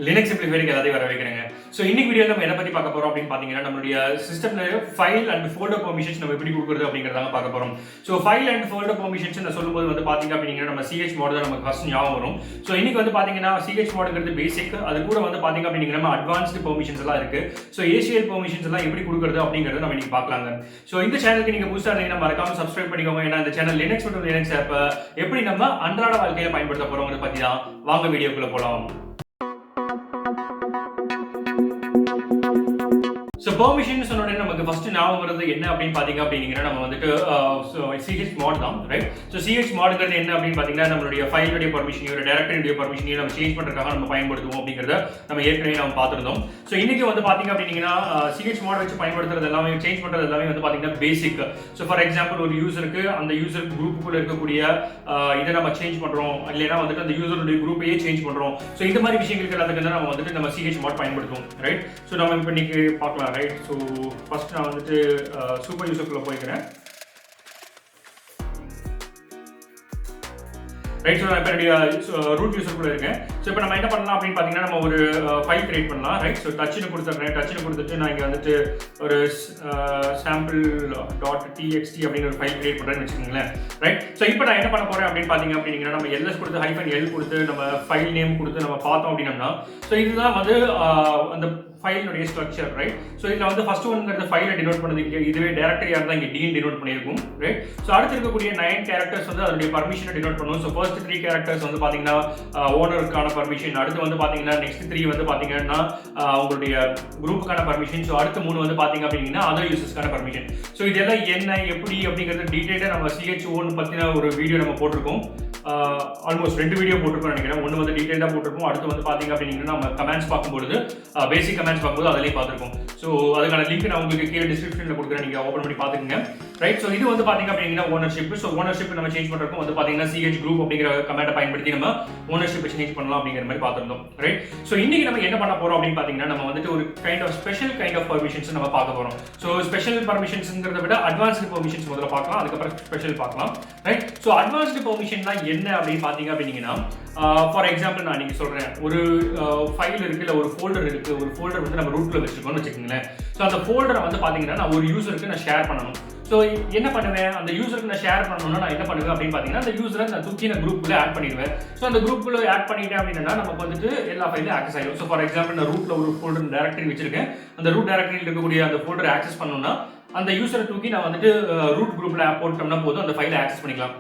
Linux சிம்பிளிஃபைடுக்கு எல்லாத்தையும் வர வைக்கிறேங்க. ஸோ இன்னைக்கு வீடியோ நம்ம எதை பத்தி பார்க்க போறோம் அப்படின்னு பாத்தீங்கன்னா, நம்மளுடைய சிஸ்டம்ல ஃபைல் அண்ட் ஃபோல்டர் பெர்மிஷன்ஸ் நம்ம எப்படி கொடுக்குறது அப்படிங்கறத பார்க்க போறோம். So file and folder permissions நான் சொல்லும்போது வந்து பாத்தீங்க அப்படின்னா நம்ம CH மோட் தான் நமக்கு ஃபர்ஸ்ட் ஞாபகம் வரும். ஸோ இன்னைக்கு வந்து பாத்தீங்கன்னா CH மோடுங்கிறது பேசிக், அது கூட வந்து பாத்தீங்க அப்படின்னா நம்ம அட்வான்ஸ்டு பெர்மிஷன்ஸ் எல்லாம் இருக்கு. ஸோ ACL பெர்மிஷன்ஸ் எல்லாம் எப்படி கொடுக்குறது அப்படிங்கறத நம்ம இன்னைக்கு பார்க்கலாங்க. ஸோ இந்த சேனலுக்கு நீங்க புதுசா இருந்தீங்கன்னா மறக்காம சப்ஸ்கிரைப் பண்ணிக்கோங்க. ஏன்னா இந்த சேனல் லினக்ஸ் மற்றும் லினக்ஸ் ஆப் எப்படி நம்ம அன்றாட வாழ்க்கையில பயன்படுத்த போறோம்ங்கறத பத்தி தான். வாங்க வீடியோக்குள்ள போலாம். ஸோ பெர்மிஷன் சொன்னோடனே நமக்கு ஃபர்ஸ்ட் ஞாபகம் வருது என்ன அப்படின்னு பாத்தீங்க அப்படின்னா நம்ம வந்துட்டு CH mod தான், ரைட்? ஸோ CH modங்கிறது என்ன அப்படின்னு பாத்தீங்கன்னா நம்மளுடைய ஃபைலுடைய பர்மிஷனையோ டைரக்டரியுடைய பர்மிஷனையோ நம்ம சேஞ்ச் பண்றதுக்காக நம்ம பயன்படுத்துவோம் அப்படிங்கறத நம்ம ஏற்கனவே நம்ம பார்த்திருந்தோம். ஸோ இன்னைக்கு வந்து பாத்தீங்க அப்படின்னா CH mod வச்சு பயன்படுத்துறது எல்லாமே சேஞ்ச் பண்றது எல்லாமே வந்து பாத்தீங்கன்னா பேசிக். ஸோ ஃபார் எக்ஸாம்பிள் ஒரு யூசருக்கு அந்த யூசர் குரூப்புக்குள்ள இருக்கக்கூடிய இதை நம்ம சேஞ்ச் பண்றோம், இல்லைன்னா வந்துட்டு அந்த யூசருடைய குரூப்பையே சேஞ்ச் பண்றோம். ஸோ இந்த மாதிரி விஷயங்களுக்கு எல்லாத்துக்கு நம்ம வந்துட்டு நம்ம CH mod பயன்படுத்துவோம், ரைட்? ஸோ நம்ம இப்போ இன்னைக்கு பார்க்கலாம், ரைட்? ஸோ ஃபர்ஸ்ட் நான் வந்துட்டு சூப்பர் யூசருக்குள்ள போய்க்கிறேன், ரைட்? ஸோ நான் இப்போ என்னுடைய ரூட் யூசருக்குள்ள இருக்கேன். ஸோ இப்போ நம்ம என்ன பண்ணலாம் அப்படின்னு பார்த்தீங்கன்னா நம்ம ஒரு ஃபைல் கிரியேட் பண்ணலாம், ரைட்? ஸோ டச்சுன்னு கொடுத்துட்றேன். டச்சுன்னு கொடுத்துட்டு நான் இங்கே வந்துட்டு ஒரு sample.txt அப்படின்னு ஒரு ஃபைல் கிரியேட் பண்ணுறேன்னு வச்சுக்கோங்களேன், ரைட்? ஸோ இப்போ நான் என்ன பண்ண போகிறேன் அப்படின்னு பார்த்தீங்க அப்படின்னா நம்ம எல்எஸ் கொடுத்து -l கொடுத்து நம்ம ஃபைல் நேம் கொடுத்து நம்ம பார்த்தோம் அப்படின்னா ஸோ இதுதான் வந்து அந்த ஃபைலுடைய ஸ்ட்ரக்சர், ரைட்? ஸோ இதில் வந்து ஃபர்ஸ்ட் ஒன்ங்கிறது ஃபைலை டினோட் பண்ணுது. இதுவே டைரக்டரியாக இருந்தால் இங்கே டீன் டினோட் பண்ணியிருக்கும், ரைட்? ஸோ அடுத்து இருக்கக்கூடிய 9 கேரக்டர்ஸ் வந்து அதனுடைய பர்மிஷனை டினோட் பண்ணுவோம். ஸோ ஃபர்ஸ்ட் 3 கேரக்டர்ஸ் வந்து பார்த்தீங்கன்னா ஓனருக்கான பர்மிஷன், அடுத்து வந்து பார்த்தீங்கன்னா நெக்ஸ்ட் 3 வந்து பார்த்தீங்கன்னா உங்களுடைய குரூப்புக்கான பர்மிஷன், ஸோ அடுத்து 3 வந்து பார்த்தீங்க அப்படின்னா அதர் யூசர்ஸ்க்கான பர்மிஷன். ஸோ இதெல்லாம் என்ன எப்படி அப்படிங்கிறது டீட்டெயிலாக நம்ம CH1 பற்றின ஒரு வீடியோ நம்ம போட்டிருக்கோம். ஆல்மோஸ்ட் 2 வீடியோ போட்டிருக்கோம் நினைக்கிறேன். ஒன்று வந்து டீட்டெயிலாக போட்டிருக்கோம், அடுத்து வந்து பார்த்தீங்க அப்படின்னா நம்ம கமெண்ட்ஸ் பார்க்கும்போது பேசிக் கமெண்ட்ஸ் பார்க்கும்போது அதிலே பார்த்துருக்கோம். ஸோ அதுக்கான லிங்க் நான் உங்களுக்கு கீழே டிஸ்கிரிப்ஷனில் கொடுக்குறேன், நீங்கள் ஓப்பன் பண்ணி பார்த்துக்கங்க, ரைட்? ஸோ இது வந்து பார்த்தீங்க அப்படின்னா ஓனர்ஷிப். ஸோ ஓனர்ஷிப் நம்ம சேஞ்ச் பண்ணுறதுக்கும் வந்து பார்த்தீங்கன்னா CH குரூப் அப்படிங்கிற கமெண்ட்டை பயன்படுத்தி நம்ம ஓனர்ஷிப் சேஞ்ச் பண்ணலாம் அப்படிங்கிற மாதிரி பார்த்துருந்தோம், ரைட்? ஸோ இன்னைக்கு நம்ம என்ன பண்ண போகிறோம் அப்படின்னு பார்த்தீங்கன்னா நம்ம வந்துட்டு ஒரு ஸ்பெஷல் கைண்ட் ஆஃப் பர்மிஷன்ஸ் நம்ம பார்க்க போகிறோம். ஸோ ஸ்பெஷல் பர்மிஷன்ஸ்ங்கிறத விட அட்வான்ஸ்டு பர்மிஷன்ஸ் முதல்ல பார்க்கலாம், அதுக்கப்புறம் ஸ்பெஷல் பார்க்கலாம், ரைட்? ஸோ அட்வான்ஸ்டு பர்மிஷன் தான் என்ன அப்படின்னு பார்த்தீங்க அப்படின்னா ஃபார் எக்ஸாம்பிள் நான் நீங்கள் சொல்கிறேன், ஒரு ஃபைல் இருக்குது, இல்லை ஒரு ஃபோல்டர் இருக்குது. ஒரு ஃபோல்டர் வந்து நம்ம ரூட்டில் வச்சுருக்கோம்னு வச்சுக்கோங்களேன். ஸோ அந்த ஃபோல்டரை வந்து பார்த்தீங்கன்னா நான் ஒரு யூசருக்கு நான் ஷேர் பண்ணணும். ஸோ என்ன பண்ணுவேன், அந்த யூசருக்கு நான் ஷேர் பண்ணணும்னா நான் என்ன பண்ணுவேன் அப்படின்னு பார்த்தீங்கன்னா அந்த யூசரை நான் தூக்கி நான் குரூப்புக்குள்ளே ஆட் பண்ணிடுவேன். ஸோ அந்த குரூப்புக்குள்ளே ஆட் பண்ணிட்டேன் அப்படின்னா நமக்கு வந்துட்டு எல்லா ஃபைலும் ஆக்சஸ் ஆகிடும். ஸோ ஃபார் எக்ஸாம்பிள் நான் ரூட்டில் ஒரு ஃபோல்டர் டைரக்டரி வச்சிருக்கேன். அந்த ரூட் டைரக்டரியில் இருக்கக்கூடிய அந்த ஃபோல்டரை ஆக்சஸ் பண்ணணும்னா அந்த யூசரை தூக்கி நான் வந்துட்டு ரூட் குரூப்பில் போட்டோம்னா போதும், அந்த ஃபைலை ஆக்சஸ் பண்ணிக்கலாம்.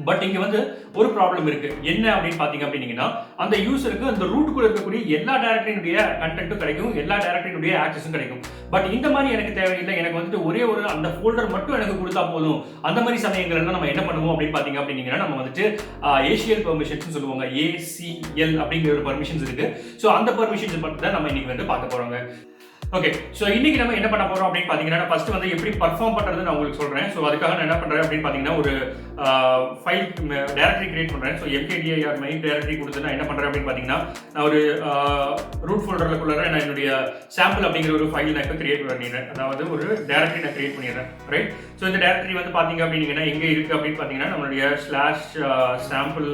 பட் இங்க வந்து ஒரு ப்ராப்ளம் இருக்கு. என்ன அப்படின்னு பாத்தீங்க அப்படின்னா அந்த யூசருக்கு அந்த ரூட்டுக்குள்ள இருக்கக்கூடிய எல்லா டைரக்டரியினுடைய கண்டென்ட்டும் கிடைக்கும், எல்லா டைரக்டரியினுடைய ஆக்சஸும் கிடைக்கும். பட் இந்த மாதிரி எனக்கு தேவையில்லை, எனக்கு வந்துட்டு ஒரே ஒரு அந்த ஃபோல்டர் மட்டும் எனக்கு கொடுத்தா போதும். அந்த மாதிரி சமயங்கள்ல நம்ம என்ன பண்ணுவோம் அப்படின்னு பாத்தீங்க அப்படின்னா நம்ம வந்துட்டு ACL பெர்மிஷன்ஸ் சொல்லுவாங்க. ACL அப்படிங்கிற ஒரு பர்மிஷன்ஸ் இருக்கு. ஸோ அந்த பர்மிஷன்ஸ் பற்றி தான் நம்ம இன்னைக்கு வந்து பார்க்க போறோங்க. ஓகே, ஸோ இன்னைக்கு நம்ம என்ன பண்ண போறோம் அப்படின்னு பாத்தீங்கன்னா ஃபர்ஸ்ட் வந்து எப்படி பர்ஃபார்ம் பண்றது நான் உங்களுக்கு சொல்றேன். ஸோ அதுக்காக நான் என்ன பண்றேன் அப்படின்னு பாத்தீங்கன்னா ஒரு ஃபைல் டைரக்டரி கிரியேட் பண்றேன். ஸோ mkdir மெயின் டைரக்டரி கொடுத்து நான் என்ன பண்றேன் அப்படின்னு பாத்தீங்கன்னா நான் ஒரு ரூட் ஃபோல்டருக்குள்ள நான் என்னுடைய சாம்பிள் அப்படிங்கிற ஒரு ஃபைல் நான் இப்போ கிரியேட் பண்ணிடுறேன். அதாவது ஒரு டைரக்டரி நான் கிரியேட் பண்ணிடுறேன், ரைட்? ஸோ இந்த டைரக்டரி வந்து பாத்தீங்க அப்படின்னா எங்க இருக்கு அப்படின்னு பாத்தீங்கன்னா நம்மளுடைய /sample.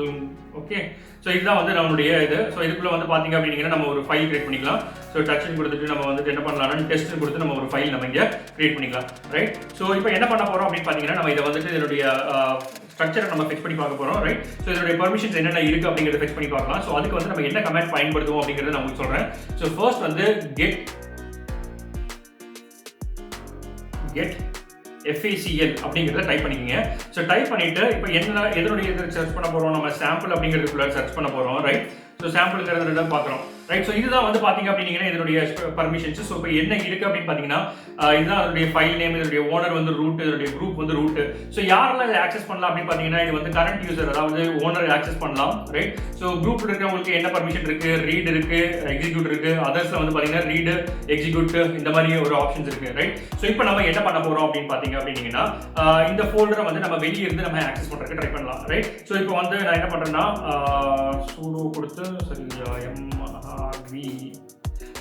ஓகே, ஸோ இதுதான் வந்து நம்மளுடைய இது. ஸோ இதுக்குள்ள வந்து பாத்தீங்க அப்படின்னா நம்ம ஒரு ஃபைல் கிரியேட் பண்ணிக்கலாம். ஸோ டச்சுன்னு கொடுத்துட்டு நம்ம வந்துட்டு என்ன பண்ணலாம்னா டெஸ்ட்னு கொடுத்து நம்ம ஒரு ஃபைல் நம்ம இங்கே கிரியேட் பண்ணிக்கலாம், ரைட்? ஸோ இப்போ என்ன பண்ண போறோம் அப்படின்னு பாத்தீங்கன்னா நம்ம இதை வந்துட்டு இதனுடைய ஸ்ட்ரக்சரை நம்ம ஃபிக்ஸ் பண்ணி பார்க்க போறோம், ரைட்? ஸோ இதனுடைய பர்மிஷன்ஸ் என்னென்ன இருக்கு அப்படிங்கிறத ஃபிக்ஸ் பண்ணி பார்க்கலாம். ஸோ அதுக்கு வந்து நம்ம என்ன கமெண்ட் பயன்படுத்துவோம் அப்படிங்கிறத நான் உங்களுக்கு சொல்றேன். ஸோ ஃபர்ஸ்ட் வந்து get FACL அப்படிங்கிறத டைப் பண்ணிக்கங்க. ஸோ டைப் பண்ணிட்டு இப்போ என்ன எதனுடைய சர்ச் பண்ண போறோம், நம்ம சாம்பிள் அப்படிங்கிறதுக்குள்ள சர்ச் பண்ண போறோம், ரைட்? ஸோ சாம்பிள்ங்கிறது தான் பார்க்குறோம், ரைட்? ஸோ இதுதான் வந்து பார்த்தீங்க அப்படின்னா இதனுடைய பர்மிஷன்ஸ். ஸோ இப்போ என்ன இருக்கு அப்படின்னு பார்த்தீங்கன்னா இதுதான் அதனுடைய ஃபைல் நேம், இதனுடைய ஓனர் வந்து ரூட், இதனுடைய குரூப் வந்து ரூட். ஸோ யாரெல்லாம் இதை ஆக்சஸ் பண்ணலாம் அப்படின்னு பார்த்தீங்கன்னா இது வந்து கரண்ட் யூசர், அதாவது ஓனர் ஆக்சஸ் பண்ணலாம், ரைட்? ஸோ குரூப்ல இருக்கிறவங்களுக்கு என்ன பர்மிஷன் இருக்கு, ரீட் இருக்கு, எக்ஸிக்யூட் இருக்கு. அதர்ஸ்ல வந்து பார்த்தீங்கன்னா ரீடு, எக்ஸிக்யூட் இந்த மாதிரி ஒரு ஆப்ஷன்ஸ் இருக்கு, ரைட்? ஸோ இப்போ நம்ம என்ன பண்ண போறோம் அப்படின்னு பார்த்தீங்க அப்படின்னா இந்த ஃபோல்டரை வந்து நம்ம வெளியே இருந்து நம்ம ஆக்சஸ் பண்றதுக்கு ட்ரை பண்ணலாம், ரைட்? ஸோ இப்போ வந்து நான் என்ன பண்றேன்னா sudo கொடுத்து சரியா MRV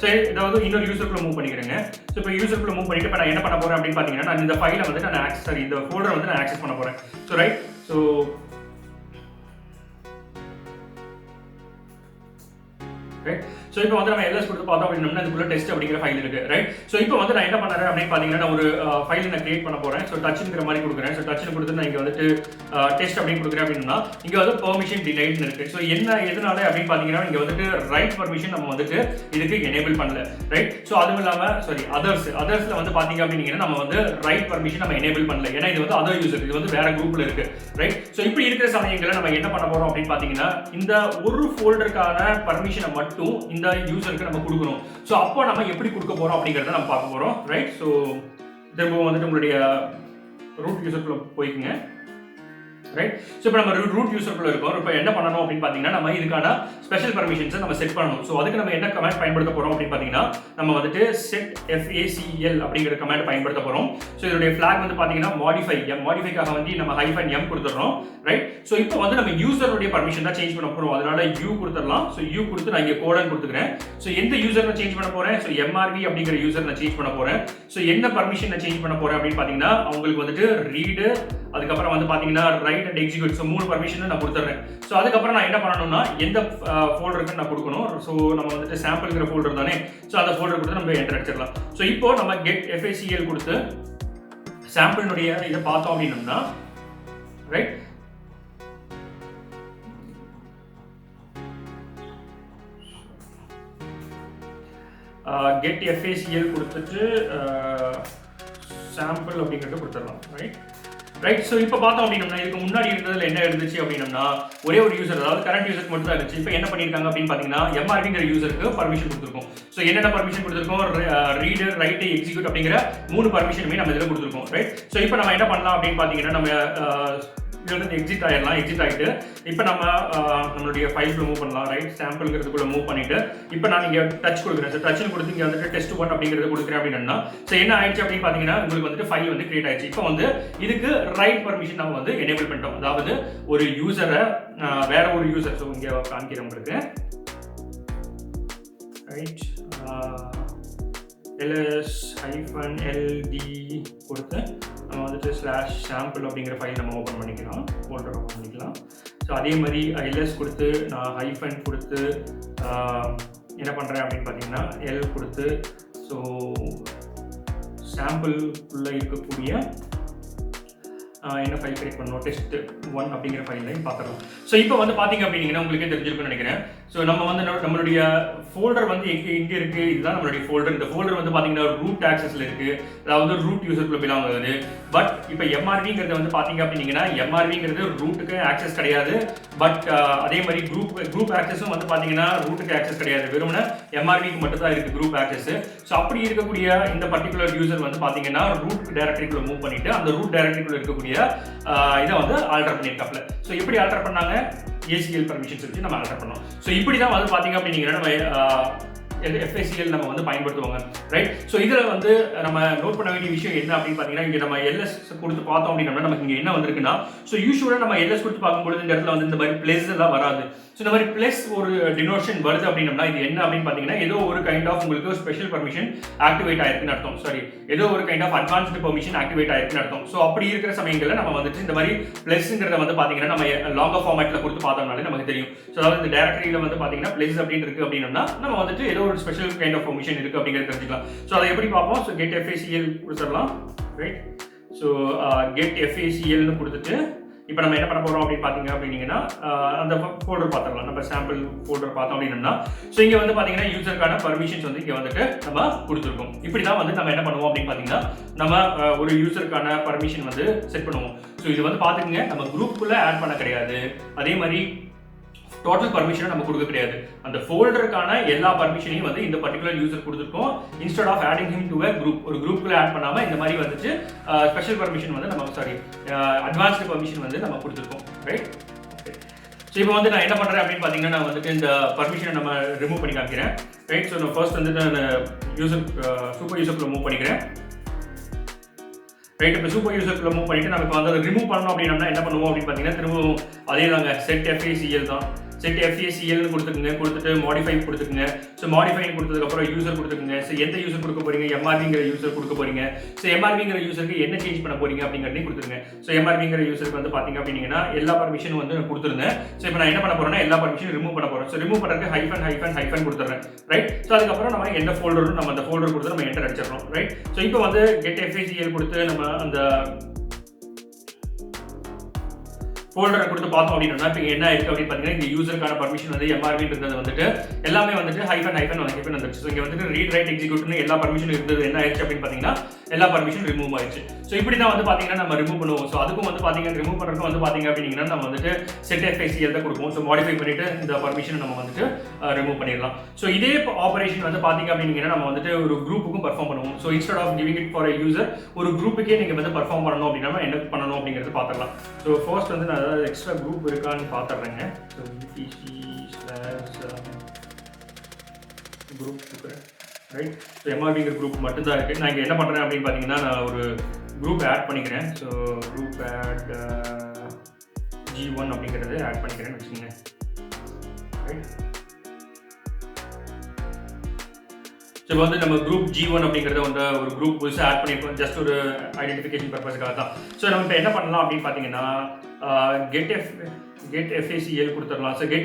ஸோ இதாவது இன்னொரு யூசருக்குள்ள மூவ் பண்ணிக்கிறேங்க. ஸோ இப்போ யூசருக்குள்ள மூவ் பண்ணிட்டு இப்போ நான் என்ன பண்ண போறேன் அப்படின்னு பார்த்தீங்கன்னா நான் இந்த ஃபைலை வந்து நான் இந்த ஃபோல்டரை வந்து நான் ஆக்சஸ் பண்ண போறேன். So right, so right. So இப்போ வந்து நம்ம எல்எஸ் கொடுத்து பார்த்தோம் அப்படின்னா இதுக்குள்ள டெஸ்ட் அப்படிங்கிற ஃபைல் இருக்கு. ரைட். ஸோ இப்போ வந்து நான் என்ன பண்ணுறேன் அப்படின்னு பார்த்தீங்கன்னா நான் ஒரு ஃபைல் நான் கிரியேட் பண்ண போறேன். ஸோ டச்ங்கிற மாதிரி கொடுக்குறேன். ஸோ டச்னு கொடுத்து நான் இங்கே வந்துட்டு டெஸ்ட் அப்படின்னு கொடுக்குறேன் அப்படின்னா இங்கே வந்து பெர்மிஷன் டினைட்னு இருக்கு. ஸோ என்ன எதனால அப்படின்னு பார்த்தீங்கன்னா இங்கே வந்துட்டு ரைட் பர்மிஷன் நம்ம வந்துட்டு இதுக்கு எனேபிள் பண்ணல. ரைட். ஸோ அதுவும் இல்லாமல் அதர்ஸ்ல வந்து பார்த்தீங்க அப்படின்னா நம்ம வந்து ரைட் பர்மிஷன் நம்ம எனேபிள் பண்ணல. ஏன்னா இது வந்து அதர் யூசர், இது வந்து வேற குரூப்ல இருக்கு. ரைட். ஸோ இப்படி இருக்கிற சமயங்களில் நம்ம என்ன பண்ண போறோம் அப்படின்னு பார்த்தீங்கன்னா இந்த ஒரு ஃபோல்டருக்கான பர்மிஷனை மட்டும் இந்த யூசருக்கு நம்ம கொடுக்கணும். ஸோ அப்போ நம்ம எப்படி கொடுக்க போறோம் அப்படிங்கிறத நம்ம பார்க்க போறோம். ரைட். ஸோ திரும்ப வந்துட்டு உங்களுடைய ரூட் யூசருக்குள்ள போய்க்குங்க. ரைட். ஸோ இப்போ நம்ம ரூட் யூசருக்குள்ள இருக்கோம். இப்போ என்ன பண்ணணும் அப்படின்னு பார்த்தீங்கன்னா நம்ம இதுக்கான ஸ்பெஷல் பர்மிஷன்ஸை நம்ம செட் பண்ணணும். ஸோ அதுக்கு நம்ம என்ன கமாண்ட் பயன்படுத்த போறோம் அப்படின்னு பார்த்தீங்கன்னா நம்ம வந்துட்டு செட் FACL அப்படிங்கிற கமாண்ட் பயன்படுத்த போறோம். ஸோ இதோடைய ஃபிளாக் வந்து பார்த்தீங்கன்னா மாடிஃபைக்காக வந்து நம்ம -m கொடுத்துறோம். ரைட். ஸோ இப்போ வந்து நம்ம யூசருடைய பர்மிஷன் தான் சேஞ்ச் பண்ண போறோம். அதனால U கொடுத்துடலாம். ஸோ U கொடுத்து நான் இங்கே கோடன் கொடுத்துக்கிறேன். ஸோ எந்த யூசர் நான் சேஞ்ச் பண்ண போறேன்? ஸோ MRV அப்படிங்கிற யூசர் நான் சேஞ்ச் பண்ண போறேன். ஸோ என்ன பர்மிஷன் நான் சேஞ்ச் பண்ண போறேன் அப்படின்னு பார்த்தீங்கன்னா அவங்களுக்கு வந்துட்டு ரீடு, அதுக்கப்புறம் வந்து பார்த்தீங்கன்னா right and execute, so 3 permission நான் கொடுத்துறேன். ஸோ அதுக்கப்புறம் நான் என்ன பண்ணணும்னா எந்த ஃபோல்டருக்கு நான் கொடுக்கணும். ஸோ நம்ம வந்துட்டு சாம்பிள்ங்கிற ஃபோல்டர் தானே. ஸோ அந்த ஃபோல்டர் கொடுத்து நம்ம என்டர் அடிச்சிடலாம். ஸோ இப்போ நம்ம கெட் FACL கொடுத்து சாம்பிள்னுடைய இதை பார்த்தோம் அப்படின்னோம்னா ரைட் கெட் FACL கொடுத்துட்டு சாம்பிள் அப்படிங்கிறத கொடுத்துடலாம். ரைட். ரைட். ஸோ இப்போ பார்த்தோம் அப்படின்னா இதுக்கு முன்னாடி இருந்ததுல என்ன இருந்துச்சு அப்படின்னா ஒரே ஒரு யூசர், அதாவது கரண்ட் யூசருக்கு மட்டும் தான் இருந்துச்சு. இப்போ என்ன பண்ணியிருக்காங்க அப்படின்னு பார்த்தீங்கன்னா MRVங்கிற யூசருக்கு பர்மிஷன் கொடுத்துருக்கோம். ஸோ என்னென்ன பர்மிஷன் கொடுத்துருக்கோம்? ரீடு, ரைட், எக்ஸிக்யூட் அப்படிங்கிற 3 பர்மிஷனுமே நம்ம இதில் கொடுத்துருக்கோம். ரைட். ஸோ இப்போ நம்ம என்ன பண்ணலாம் அப்படின்னு பார்த்தீங்கன்னா நம்ம இதுல இருந்து எக்ஸிட் ஆயிடலாம். எக்ஸிட் ஆகிட்டு இப்போ நம்ம நம்மளுடைய ஃபைல்குள்ள மூவ் பண்ணலாம். ரைட். சாம்பிள்ங்கிறதுக்குள்ள மூவ் பண்ணிட்டு இப்போ நான் இங்கே டச் கொடுக்குறேன். ஸோ டச் கொடுத்து இங்கே வந்துட்டு டெஸ்ட் 1 அப்படிங்கிறது கொடுக்குறேன் அப்படின்னா ஸோ என்ன ஆயிடுச்சு அப்படின்னு பார்த்தீங்கன்னா உங்களுக்கு வந்துட்டு ஃபைல் வந்து கிரியேட் ஆயிடுச்சு. இப்போ வந்து இதுக்கு ரைட் பர்மிஷன் நம்ம வந்து எனேபிள் பண்ணிட்டோம். அதாவது ஒரு யூசரை வேற ஒரு யூசர், ஸோ இங்கே காமிக்கிறேன் உங்களுக்கு. ரைட். ls-ld கொடுத்து நம்ம வந்துட்டு /sample அப்படிங்கிற ஃபைல் நம்ம ஓப்பன் பண்ணிக்கலாம், ஃபோல்டர் ஓப்பன் பண்ணிக்கலாம். ஸோ அதே மாதிரி ls கொடுத்து நான் ஹைஃபன் கொடுத்து என்ன பண்ணுறேன் அப்படின்னு பார்த்தீங்கன்னா l கொடுத்து ஸோ சாம்பிள்குள்ளே இருக்கக்கூடிய என்ன ஃபைல் கிரியேட் பண்ணணும், டெஸ்ட் 1 அப்படிங்கிற ஃபைலையும் பார்த்துடலாம். ஸோ இப்போ வந்து பார்த்தீங்க அப்படின்னா உங்களுக்கே தெரிஞ்சிருக்குன்னு நினைக்கிறேன். ஸோ நம்ம வந்து நம்மளுடைய ஃபோல்டர் வந்து எங்கே இருக்குது, இதுதான் நம்மளுடைய ஃபோல்டர். இந்த ஃபோல்டர் வந்து பார்த்தீங்கன்னா ரூட் ஆக்சஸில் இருக்குது, அதாவது ரூட் யூசருக்குள்ள பிலாங் ஆகுது. பட் இப்போ MRVங்கிறது வந்து பார்த்தீங்க அப்படின்னா MRVங்கிறது ரூட்டுக்கு ஆக்சஸ் கிடையாது. பட் அதே மாதிரி குரூப் ஆக்சஸும் வந்து பார்த்தீங்கன்னா ரூட்டுக்கு ஆக்சஸ் கிடையாது, வெறும்னா MRVக்கு மட்டும் தான் இருக்குது குரூப் ஆக்சஸ். ஸோ அப்படி இருக்கக்கூடிய இந்த பர்டிகுலர் யூசர் வந்து பார்த்தீங்கன்னா ரூட் டைரக்டரிக்குள்ள மூவ் பண்ணிட்டு அந்த ரூட் டைரக்டரிக்குள்ள இருக்கக்கூடிய இதை வந்து ஆல்டர் பண்ணியிருக்காப்ல. ஸோ எப்படி ஆல்டர் பண்ணாங்க? ACL பர்மிஷன்ஸ் வச்சு நம்ம ஆல்டர் பண்ணோம். ஸோ இப்படி தான் வந்து பார்த்தீங்க அப்படின்னா நம்ம FACL நம்ம வந்து பயன்படுத்துவாங்க. ரைட். ஸோ இதில் வந்து நம்ம நோட் பண்ண வேண்டிய விஷயம் என்ன அப்படின்னு பார்த்தீங்கன்னா இங்கே நம்ம LS கொடுத்து பார்த்தோம் அப்படின்னா நமக்கு இங்கே என்ன வந்திருக்குன்னா ஸோ யூஸ்வலாக நம்ம LS கொடுத்து பார்க்கும்போது இந்த இடத்துல வந்து இந்த மாதிரி பிளேஸ் எல்லாம் வராது. ஸோ இந்த மாதிரி பிளஸ் ஒரு டினோஷன் வருது அப்படின்னா இது என்ன அப்படின்னு பார்த்தீங்கன்னா ஏதோ ஒரு கைண்ட் ஆஃப் உங்களுக்கு ஸ்பெஷல் பர்மிஷன் ஆக்டிவேட் ஆயிருக்குன்னு அர்த்தம். சாரி, ஏதோ ஒரு kind of advanced permission activate ஆயிருக்குன்னு அர்த்தம். ஸோ அப்படி இருக்கிற சமயங்களில் நம்ம வந்துட்டு இந்த மாதிரி பிளஸ்ங்கிறத வந்து பார்த்தீங்கன்னா நம்ம லாங்கர் ஃபார்மேட்டில் கொடுத்து பார்த்தோம்னாலே நமக்கு தெரியும். ஸோ அதாவது இந்த டைரக்டரியில் வந்து பார்த்தீங்கன்னா பிளஸ் அப்படின்னு இருக்கு அப்படின்னா நம்ம வந்துட்டு ஏதோ ஒரு ஸ்பெஷல் கைண்ட் ஆஃப் பர்மிஷன் இருக்கு அப்படிங்கிறது தெரிஞ்சுக்கலாம். ஸோ அதை எப்படி பார்ப்போம்? ஸோ கெட் FACL கொடுத்துடலாம். ரைட். ஸோ கெட் FACLனு கொடுத்துட்டு இப்போ நம்ம என்ன பண்ண போறோம் அப்படின்னு பார்த்தீங்க அப்படின்னா அந்த ஃபோல்டர் பார்த்துடலாம். நம்ம சாம்பிள் ஃபோல்டர் பார்த்தோம் அப்படின்னா ஸோ இங்கே வந்து பார்த்தீங்கன்னா யூசருக்கான பர்மிஷன்ஸ் வந்து இங்கே வந்துட்டு நம்ம கொடுத்துருக்கோம். இப்படி தான் வந்து நம்ம என்ன பண்ணுவோம் அப்படின்னு பார்த்தீங்கன்னா நம்ம ஒரு யூசருக்கான பர்மிஷன் வந்து செட் பண்ணுவோம். ஸோ இது வந்து பார்த்துக்கங்க, நம்ம குரூப்புக்குள்ளே ஆட் பண்ண கிடையாது. அதே மாதிரி டோட்டல் பர்மிஷனை நம்ம கொடுக்க கிடையாது. அந்த ஃபோல்டருக்கான எல்லா பர்மிஷனையும் வந்து இந்த பர்டிகுலர் யூசர் கொடுத்துருக்கோம். Instead of adding him to a group, ஒரு குரூப்புக்குள்ள ஆட் பண்ணாமல் இந்த மாதிரி வந்துச்சு ஸ்பெஷல் பர்மிஷன் வந்து நம்ம அட்வான்ஸ்டு பர்மிஷன் வந்து நம்ம கொடுத்துருக்கோம். ரைட். ஸோ இப்போ வந்து நான் என்ன பண்ணுறேன் அப்படின்னு பார்த்தீங்கன்னா நான் வந்துட்டு இந்த பர்மிஷனை நம்ம ரிமூவ் பண்ணி காமிக்கிறேன். ரைட். ஸோ நான் ஃபர்ஸ்ட் வந்துட்டு அந்த யூசர் சூப்பர் யூசருக்குள்ள மூவ் பண்ணிக்கிறேன். ரைட். இப்போ சூப்பர் யூசருக்குள்ள மூவ் பண்ணிட்டு நம்ம இப்போ வந்து ரிமூவ் பண்ணணும் அப்படின்னா என்ன பண்ணுவோம் அப்படின்னு பார்த்தீங்கன்னா திரும்பவும் அதே தாங்க செட் FACL தான். செட் FACL கொடுத்துக்குங்க, கொடுத்துட்டு மாடிஃபை கொடுத்துக்குங்க. ஸோ மாடிஃபை கொடுத்ததுக்கப்புறம் யூசர் கொடுத்துக்குங்க. ஸோ எந்த யூசர் கொடுக்க போறீங்க, MRVங்கிற யூசர் கொடுக்க போறீங்க. ஸோ MRVங்கிற யூசருக்கு என்ன சேஞ்ச் பண்ண போறீங்க அப்படிங்கிறதையும் கொடுத்துருங்க. ஸோ MRVங்கிற யூசருக்கு வந்து பார்த்தீங்க அப்படின்னா எல்லா பர்மிஷனும் வந்து கொடுத்துருந்தேன். ஸோ இப்போ நான் என்ன பண்ண போறேன்னா எல்லா பர்மிஷனும் ரிமூவ் பண்ண போறேன். ஸோ ரிமூவ் பண்ணுறதுக்கு ஹைஃபன் கொடுத்துறேன், ரைட். ஸோ அதுக்கப்புறம் நம்ம எந்த ஃபோல்டரும் நம்ம அந்த ஃபோல்டர் கொடுத்து நம்ம என்டர் அடிச்சிடறோம், ரைட். ஸோ இப்போ வந்து கெட் FACL கொடுத்து நம்ம அந்த ஃபோல்டரை கொடுத்து பார்த்தோம் அப்படின்னா இப்போ என்ன இருக்கு அப்படின்னு பார்த்தீங்கன்னா இந்த யூசருக்கான பர்மிஷன் வந்து MRVன்றது வந்துட்டு எல்லாமே வந்துட்டு ஹைஃபன் வந்துருச்சு. ஸோ இங்கே வந்துட்டு ரீட் ரைட் எக்ஸிக்யூட்னு எல்லா பர்மிஷனும் இருந்தது என்ன ஆயிடுச்சு அப்படின்னு பார்த்தீங்கன்னா எல்லா பர்மிஷன் ரிமூவ் ஆயிடுச்சு. ஸோ இப்படி தான் வந்து பார்த்தீங்கன்னா நம்ம ரிமூவ் பண்ணுவோம். ஸோ அதுக்கும் வந்து பார்த்தீங்கன்னா ரிமூவ் பண்ணுறதுக்கும் வந்து பார்த்தீங்க அப்படின்னா நம்ம வந்துட்டு செட் FACL தான் கொடுப்போம். ஸோ மாடிஃபை பண்ணிட்டு இந்த பர்மிஷன் நம்ம வந்துட்டு ரிமூவ் பண்ணிடலாம். ஸோ இதே ஆபரேஷன் வந்து பார்த்தீங்க அப்படின்னா நம்ம வந்துட்டு ஒரு குரூப்புக்கும் பர்ஃபார்ம் பண்ணுவோம். So instead of giving it for a user ஒரு குரூப்புக்கே நீங்கள் வந்து பர்ஃபார்ம் பண்ணணும் அப்படின்னா என்ன பண்ணணும் அப்படிங்கிறது பார்த்துக்கலாம். ஸோ ஃபர்ஸ்ட் வந்து நான் ஏதாவது எக்ஸ்ட்ரா குரூப் இருக்கான்னு பார்த்துறேங்க. ஸோ குரூப் கொடுக்குறேன், ரைட். ஸோ MRVங்கிற குரூப் மட்டும்தான் இருக்குது. நான் இங்கே என்ன பண்ணுறேன் அப்படின்னு பார்த்தீங்கன்னா நான் ஒரு குரூப் ஆட் பண்ணிக்கிறேன். ஸோ குரூப் ஆட் G1 அப்படிங்கிறது ஆட் பண்ணிக்கிறேன்னு வச்சுக்கோங்க, ரைட். ஸோ இப்போ வந்து நம்ம குரூப் G1 அப்படிங்கிறத வந்து ஒரு குரூப் புதுசாக ஆட் பண்ணியிருக்கோம், ஜஸ்ட் ஒரு ஐடென்டிஃபிகேஷன் பர்பஸ்க்காக தான். ஸோ நம்ம இப்போ என்ன பண்ணலாம் அப்படின்னு பார்த்தீங்கன்னா get FACL கொடுத்துடலாம். ஸோ get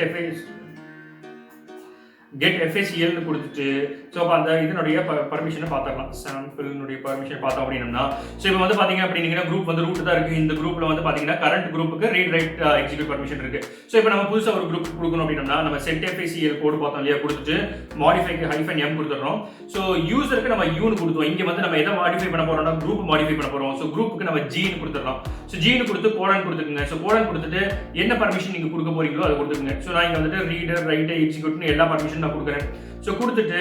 FACL கொடுத்துட்டு ஸோ அப்போ அந்த இதனுடைய பர்மிஷனை பார்த்துடலாம். சாம்பிள்னுடைய பர்மிஷன் பார்த்தோம் அப்படின்னா ஸோ இப்போ வந்து பார்த்தீங்க அப்படின்னா குரூப் வந்து ரூட் தான் இருக்குது. இந்த குரூப்பில் வந்து பார்த்தீங்கன்னா கரண்ட் குரூப்புக்கு ரீட் ரைட் எக்ஸிக்யூட் பர்மிஷன் இருக்குது. ஸோ இப்போ நம்ம புதுசாக ஒரு குரூப் கொடுக்கணும் அப்படின்னா நம்ம செட் FACL கோடு பார்த்தோம் இல்லையா, கொடுத்துட்டு மாடிஃபைக்கு -m கொடுத்துட்றோம். ஸோ யூசருக்கு நம்ம யூன்னு கொடுத்தோம். இங்கே வந்து நம்ம எதை மாடிஃபை பண்ண போகிறோம்னா குரூப் மாடிஃபை பண்ண போகிறோம். ஸோ குரூப்புக்கு நம்ம Gன்னு கொடுத்துடலாம். ஸோ Gன்னு கொடுத்து கோடன் கொடுத்துக்குங்க. ஸோ கோடன் கொடுத்துட்டு என்ன பர்மிஷன் நீங்கள் கொடுக்க போறீங்களோ அதை கொடுத்துக்குங்க. ஸோ நான் இங்கே வந்துட்டு ரீடர் ரைட் எக்ஸிக்யூட்னு எல்லா பர்மிஷன் நான் கொடுக்குறேன். ஸோ கொடுத்துட்டு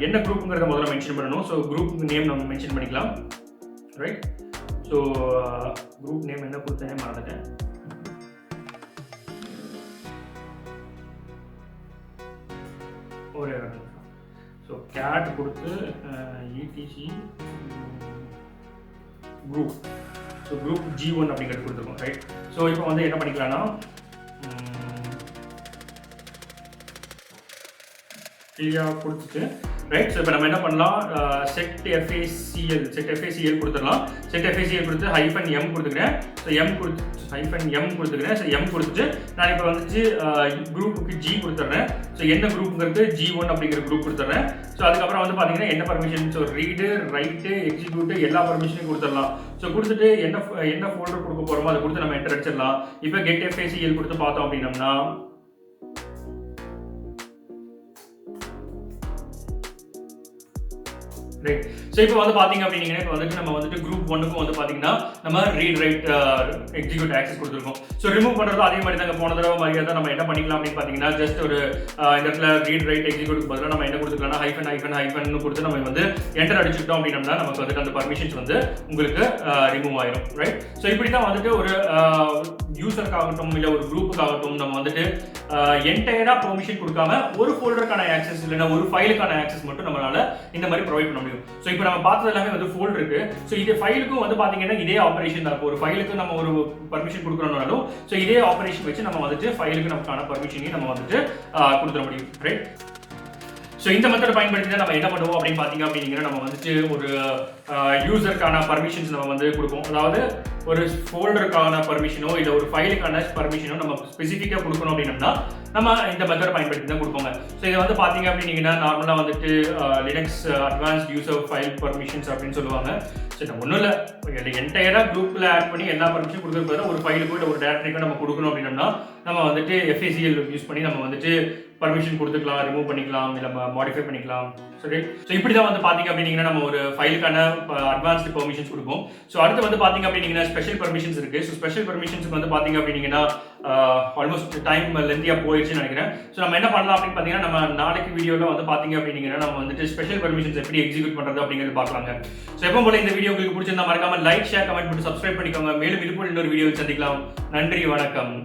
என்ன குரூப்புங்கிறத முதல்ல மென்ஷன் பண்ணணும். ஸோ குரூப் நேம் நம்ம மென்ஷன் பண்ணிக்கலாம், ரைட். ஸோ குரூப் நேம் என்ன கொடுத்தேனே மறந்துட்டேன். ஒரே ஸோ கேட் கொடுத்து ETC group. So group G1 அப்படிங்கிறது கொடுத்துருக்கோம், ரைட். ஸோ இப்போ வந்து என்ன பண்ணிக்கலாம்னா கிளியாக கொடுத்துட்டு, ரைட். ஸோ இப்போ நம்ம என்ன பண்ணலாம், செட் FACL கொடுத்துடலாம். செட் FACL கொடுத்து -m கொடுத்துக்கிறேன். ஸோ m கொடுத்துக்கிறேன். ஸோ m கொடுத்துட்டு நான் இப்போ வந்துச்சு குரூப்புக்கு G கொடுத்துட்றேன். ஸோ என்ன குரூப்புங்கிறது G1 அப்படிங்கிற குரூப் கொடுத்துட்றேன். ஸோ அதுக்கப்புறம் வந்து பார்த்தீங்கன்னா என்ன permission, so read right execute எல்லா பர்மிஷனையும் கொடுத்துடலாம். ஸோ கொடுத்துட்டு என்ன ஃபோல்டர் கொடுக்க போகிறோமோ அதை கொடுத்து நம்ம என்டர் அடிச்சிடலாம். இப்போ get FACL கொடுத்து பார்த்தோம் அப்படின்னம்னா ரைட். ஸோ இப்போ வந்து பார்த்தீங்க அப்படின்னா இப்போ வந்துட்டு நம்ம வந்துட்டு குரூப் 1க்கும் வந்து பார்த்தீங்கன்னா நம்ம ரீட் ரைட் எக்ஸிக்யூட் ஆக்சஸ் கொடுத்துருக்கோம். ஸோ ரிமூவ் பண்ணுறது அதே மாதிரி தாங்க போன தடவை மாதிரியாக தான் நம்ம என்ன பண்ணிக்கலாம் அப்படின்னு பார்த்தீங்கன்னா ஜஸ்ட் ஒரு இந்த இடத்துல ரீட் ரைட் எக்ஸிக்யூட் பதிலாக நம்ம என்ன கொடுத்துக்கலாம்னா ஹைஃபன் கொடுத்து நம்ம வந்து என்டர் அடிச்சுக்கிட்டோம் அப்படின்னா நமக்கு வந்துட்டு அந்த பர்மிஷன்ஸ் வந்து உங்களுக்கு ரிமூவ் ஆயிடும், ரைட். ஸோ இப்படி தான் வந்துட்டு ஒரு யூசருக்காகட்டும் இல்லை ஒரு குரூப்புக்காகட்டும் நம்ம வந்துட்டு என்டையராக பெர்மிஷன் கொடுக்காம ஒரு ஃபோல்டருக்கான ஆக்சஸ் இல்லைன்னா ஒரு ஃபைலுக்கான ஆக்சஸ் மட்டும் நம்மளால இந்த மாதிரி ப்ரொவைட் பண்ண முடியும். ஸோ இப்போ நம்ம பார்த்தது எல்லாமே வந்து ஃபோல்டர் இருக்கு. ஸோ இது ஃபைலுக்கும் வந்து பார்த்தீங்கன்னா இதே ஆப்ரேஷன் தான். ஒரு ஃபைலுக்கு நம்ம ஒரு பர்மிஷன் கொடுக்குறோம்னாலும் ஸோ இதே ஆப்ரேஷன் வச்சு நம்ம வந்துட்டு ஃபைலுக்கு நமக்கான பர்மிஷனையும் நம்ம வந்துட்டு கொடுத்துட முடியும், ரைட். ஸோ இந்த மெத்தட் பயன்படுத்தி தான் நம்ம என்ன பண்ணுவோம் அப்படின்னு பார்த்தீங்க அப்படின்னா நம்ம வந்துட்டு ஒரு யூசருக்கான பர்மிஷன்ஸ் நம்ம வந்து கொடுப்போம். அதாவது ஒரு ஃபோல்டருக்கான பர்மிஷனோ இல்லை ஒரு ஃபைலுக்கான பர்மிஷனோ நம்ம ஸ்பெசிஃபிக்காக கொடுக்கணும் அப்படின்னா நம்ம இந்த மெத்தட் பயன்படுத்தி தான் கொடுப்போங்க. ஸோ இதை வந்து பார்த்தீங்க அப்படின்னா நார்மலாக வந்துட்டு Linux advanced user file permissions அப்படின்னு சொல்லுவாங்க. சரி, ஒன்றும் இல்லை, என்டையராக குரூப்பில் ஆட் பண்ணி எல்லா பர்மிஷன் கொடுக்கறது பதிலாக ஒரு ஃபைலுக்கோ இல்லை ஒரு டேரக்டரிக்கோ நம்ம கொடுக்கணும் அப்படின்னா நம்ம வந்துட்டு FACL யூஸ் பண்ணி நம்ம வந்துட்டு பர்மிஷன் கொடுத்துக்கலாம், ரிமூவ் பண்ணிக்கலாம், இல்லை மாடிஃபை பண்ணிக்கலாம், சரி. ஸோ இப்படி தான் வந்து பார்த்தீங்க அப்படின்னா நம்ம ஒரு ஃபைலுக்கான அட்வான்ஸ்டு பெர்மிஷன்ஸ் கொடுப்போம். ஸோ அடுத்து வந்து பார்த்தீங்க அப்படின்னா ஸ்பெஷல் பர்மிஷன்ஸ் இருக்குது. ஸோ ஸ்பெஷல் பர்மிஷன்ஸுக்கு வந்து பார்த்தீங்க அப்படின்னா ஆல்மோஸ்ட் டைம் லென்த்தியாக போயிடுச்சுன்னு நினைக்கிறேன். ஸோ நம்ம என்ன பண்ணலாம் அப்படின்னு பார்த்தீங்கன்னா நம்ம நாளைக்கு வீடியோவில் வந்து பார்த்தீங்க அப்படின்னா நம்ம வந்துட்டு ஸ்பெஷல் பர்மிஷன்ஸ் எப்படி எக்ஸிக்யூட் பண்ணுறது அப்படிங்கிறது பார்க்கலாங்க. ஸோ எப்போ போல இந்த வீடியோ உங்களுக்கு பிடிச்சிருந்தா மறக்காம லைக், ஷேர், கமெண்ட் பண்ணி சப்ஸ்கிரைப் பண்ணிக்கோங்க. மேலும் இது போல இன்னொரு வீடியோவில் சந்திக்கலாம். நன்றி, வணக்கம்.